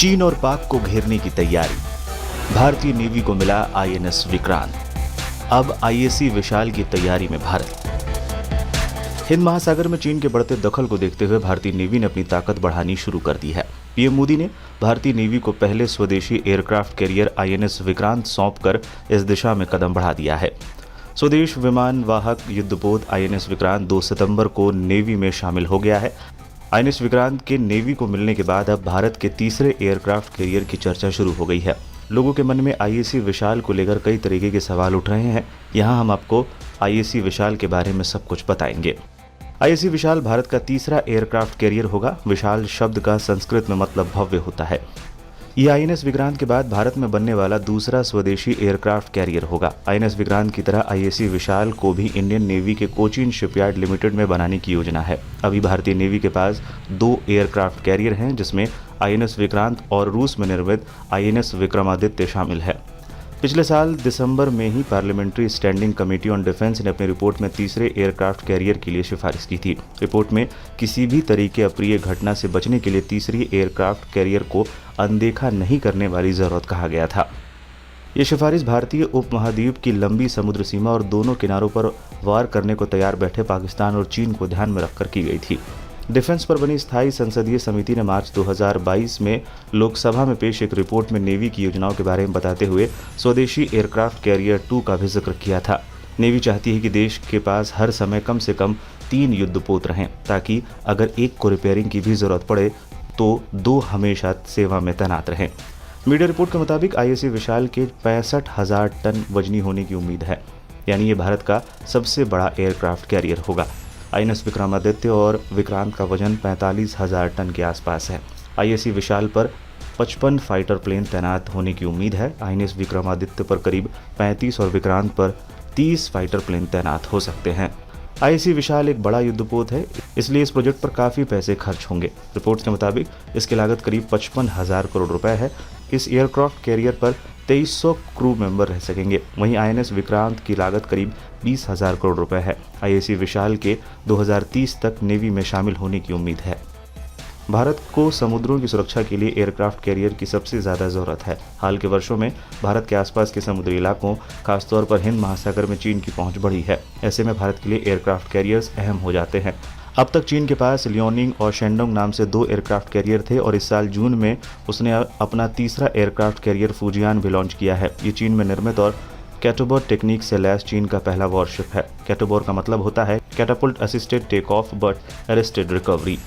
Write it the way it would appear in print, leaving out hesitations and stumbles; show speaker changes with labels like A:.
A: चीन और पाक को घेरने की तैयारी। भारतीय नेवी को मिला आईएनएस विक्रांत। अब आईएसी विशाल की तैयारी में भारत। हिंद महासागर में चीन के बढ़ते दखल को देखते हुए भारतीय नेवी ने अपनी ताकत बढ़ानी शुरू कर दी है। पीएम मोदी ने भारतीय नेवी को पहले स्वदेशी एयरक्राफ्ट कैरियर आईएनएस विक्रांत सौंपकर इस दिशा में कदम बढ़ा दिया है। स्वदेश विमान वाहक युद्धपोत आईएनएस विक्रांत 2 सितंबर को नेवी में शामिल हो गया है। आईएनएस विक्रांत के नेवी को मिलने के बाद अब भारत के तीसरे एयरक्राफ्ट कैरियर की चर्चा शुरू हो गई है। लोगों के मन में आईएसी विशाल को लेकर कई तरीके के सवाल उठ रहे हैं। यहाँ हम आपको आईएसी विशाल के बारे में सब कुछ बताएंगे। आईएसी विशाल भारत का तीसरा एयरक्राफ्ट कैरियर होगा। विशाल शब्द का संस्कृत में मतलब भव्य होता है। यह आईएनएस विक्रांत के बाद भारत में बनने वाला दूसरा स्वदेशी एयरक्राफ्ट कैरियर होगा। आईएनएस विक्रांत की तरह आईएसी विशाल को भी इंडियन नेवी के कोचीन शिपयार्ड लिमिटेड में बनाने की योजना है। अभी भारतीय नेवी के पास 2 एयरक्राफ्ट कैरियर हैं, जिसमें आईएनएस विक्रांत और रूस में निर्मित आईएनएस विक्रमादित्य शामिल है। पिछले साल दिसंबर में ही parliamentary standing committee on defence ने अपनी रिपोर्ट में तीसरे एयरक्राफ्ट कैरियर के लिए सिफारिश की थी। रिपोर्ट में किसी भी तरीके अप्रिय घटना से बचने के लिए तीसरी एयरक्राफ्ट कैरियर को अनदेखा नहीं करने वाली जरूरत कहा गया था। ये सिफारिश भारतीय उपमहाद्वीप की लंबी समुद्र सीमा और दोनों किनारों पर वार करने को तैयार बैठे पाकिस्तान और चीन को ध्यान में रखकर की गई थी। डिफेंस पर बनी स्थायी संसदीय समिति ने मार्च 2022 में लोकसभा में पेश एक रिपोर्ट में नेवी की योजनाओं के बारे में बताते हुए स्वदेशी एयरक्राफ्ट कैरियर 2 का भी जिक्र किया था। नेवी चाहती है कि देश के पास हर समय कम से कम 3 युद्धपोत रहें, ताकि अगर एक को रिपेयरिंग की भी जरूरत पड़े तो 2 हमेशा सेवा में तैनात रहें। मीडिया रिपोर्ट के मुताबिक आईएसी विशाल के 65,000 टन वजनी होने की उम्मीद है, यानी ये भारत का सबसे बड़ा एयरक्राफ्ट कैरियर होगा। आईएनएस विक्रमादित्य और विक्रांत का वजन 45,000 टन के आसपास है। आईएसी विशाल पर 55 फाइटर प्लेन तैनात होने की उम्मीद है। आईएनएस विक्रमादित्य पर करीब 35 और विक्रांत पर 30 फाइटर प्लेन तैनात हो सकते हैं। आईएसी विशाल एक बड़ा युद्धपोत है, इसलिए इस प्रोजेक्ट पर काफ़ी पैसे खर्च होंगे। रिपोर्ट्स के मुताबिक इसकी लागत करीब 55,000 करोड़ रुपए है। इस एयरक्राफ्ट कैरियर पर 2300 क्रू मेंबर रह सकेंगे। वहीं आईएनएस विक्रांत की लागत करीब 20,000 करोड़ रुपए है। आईएसी विशाल के 2030 तक नेवी में शामिल होने की उम्मीद है। भारत को समुद्रों की सुरक्षा के लिए एयरक्राफ्ट कैरियर की सबसे ज़्यादा ज़रूरत है। हाल के वर्षों में भारत के आसपास के समुद्री इलाकों, खासतौर पर हिंद महासागर में चीन की पहुंच बढ़ी है। ऐसे में भारत के लिए एयरक्राफ्ट कैरियर्स अहम हो जाते हैं। अब तक चीन के पास लियोनिंग और शेंडोंग नाम से 2 एयरक्राफ्ट कैरियर थे और इस साल जून में उसने अपना तीसरा एयरक्राफ्ट कैरियर फुजियान भी लॉन्च किया है। ये चीन में निर्मित और कैटोबोट टेक्निक से लैस चीन का पहला वॉरशिप है। कैटोबोट का मतलब होता है catapult assisted take off but arrested recovery.